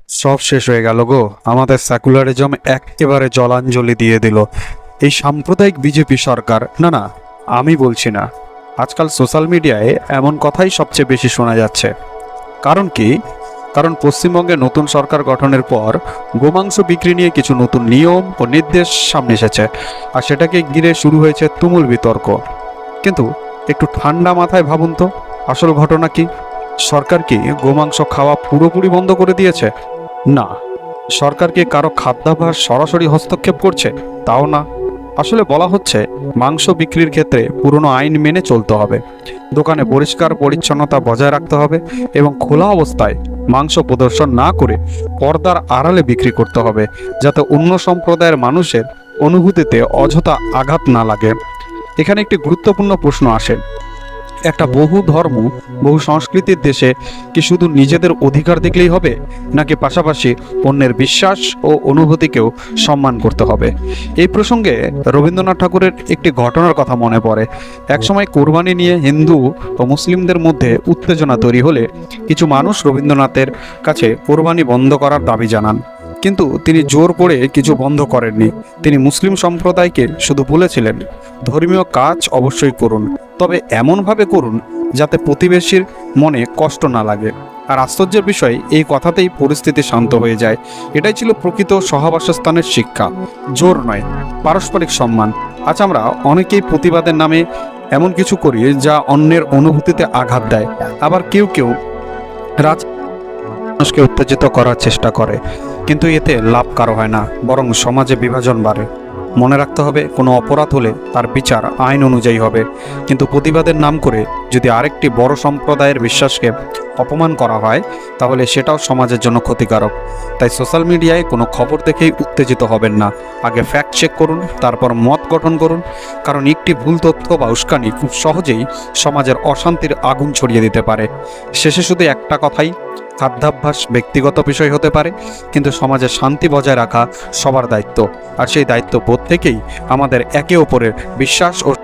সব শেষ হয়ে গেল গো। আমাদের সেকুলারিজম একেবারে জলাঞ্জলি দিয়ে দিল এই সাম্প্রদায়িক বিজেপি সরকার। না না, আমি বলছি না, আজকাল সোশ্যাল মিডিয়ায় এমন কথাই সবচেয়ে বেশি শোনা যাচ্ছে। কারণ কি? কারণ পশ্চিমবঙ্গে নতুন সরকার গঠনের পর গোমাংস বিক্রি নিয়ে কিছু নতুন নিয়ম ও নির্দেশ সামনে এসেছে, আর সেটাকে ঘিরে শুরু হয়েছে তুমুল বিতর্ক। কিন্তু একটু ঠান্ডা মাথায় ভাবুন তো, আসল ঘটনা কি? সরকার কি গোমাংস খাওয়া পুরোপুরি বন্ধ করে দিয়েছে? না। সরকার কি কারো খাদ্যাভ্যাস সরাসরি হস্তক্ষেপ করছে? তাও না। আসলে বলা হচ্ছে মাংস বিক্রির ক্ষেত্রে পুরনো আইন মেনে চলতে হবে, দোকানে পরিষ্কার পরিচ্ছন্নতা বজায় রাখতে হবে এবং খোলা অবস্থায় মাংস প্রদর্শন না করে পর্দার আড়ালে বিক্রি করতে হবে, যাতে অন্য সম্প্রদায়ের মানুষের অনুভূতিতে অযথা আঘাত না লাগে। এখানে একটি গুরুত্বপূর্ণ প্রশ্ন আসে, একটা বহু ধর্ম বহু সংস্কৃতির দেশে কি শুধু নিজেদের অধিকার দেখলেই হবে, নাকি পাশাপাশি অন্যের বিশ্বাস ও অনুভূতিকেও সম্মান করতে হবে? এই প্রসঙ্গে রবীন্দ্রনাথ ঠাকুরের একটি ঘটনার কথা মনে পড়ে। একসময় কোরবানি নিয়ে হিন্দু ও মুসলিমদের মধ্যে উত্তেজনা তৈরি হলে কিছু মানুষ রবীন্দ্রনাথের কাছে কোরবানি বন্ধ করার দাবি জানান। কিন্তু তিনি জোর করে কিছু বন্ধ করেননি। তিনি মুসলিম সম্প্রদায়কে শুধু বলেছিলেন, ধর্মীয় কাজ অবশ্যই করুন, তবে এমনভাবে করুন যাতে প্রতিবেশীর মনে কষ্ট না লাগে। আর আশ্চর্যের বিষয়, এই কথাতেই পরিস্থিতি শান্ত হয়ে যায়। এটাই ছিল প্রকৃত সহবাসস্থানের শিক্ষা। জোর নয়, পারস্পরিক সম্মান। আজ আমরা অনেকেই প্রতিবাদের নামে এমন কিছু করি যা অন্যের অনুভূতিতে আঘাত দেয়। আবার কেউ কেউ মানুষকে উত্তেজিত করার চেষ্টা করে, কিন্তু এতে লাভ কারো হয় না, বরং সমাজে বিভাজন বাড়ে। মনে রাখতে হবে, কোনো অপরাধ হলে তার বিচার আইন অনুযায়ী হবে, কিন্তু প্রতিবাদের নাম করে যদি আরেকটি বড় সম্প্রদায়ের বিশ্বাসকে অপমান করা হয়, তাহলে সেটাও সমাজের জন্য ক্ষতিকারক। তাই সোশ্যাল মিডিয়ায় কোনো খবর দেখেই উত্তেজিত হবেন না। আগে ফ্যাক্ট চেক করুন, তারপর মত গঠন করুন। কারণ একটি ভুল তথ্য বা উস্কানি খুব সহজেই সমাজের অশান্তির আগুন ছড়িয়ে দিতে পারে। শেষে শুধু একটা কথাই, খাদ্যাভ্যাস ব্যক্তিগত বিষয় হতে পারে, কিন্তু সমাজের শান্তি বজায় রাখা সবার দায়িত্ব। আর সেই দায়িত্ববোধ থেকেই আমাদের একে অপরের বিশ্বাস ও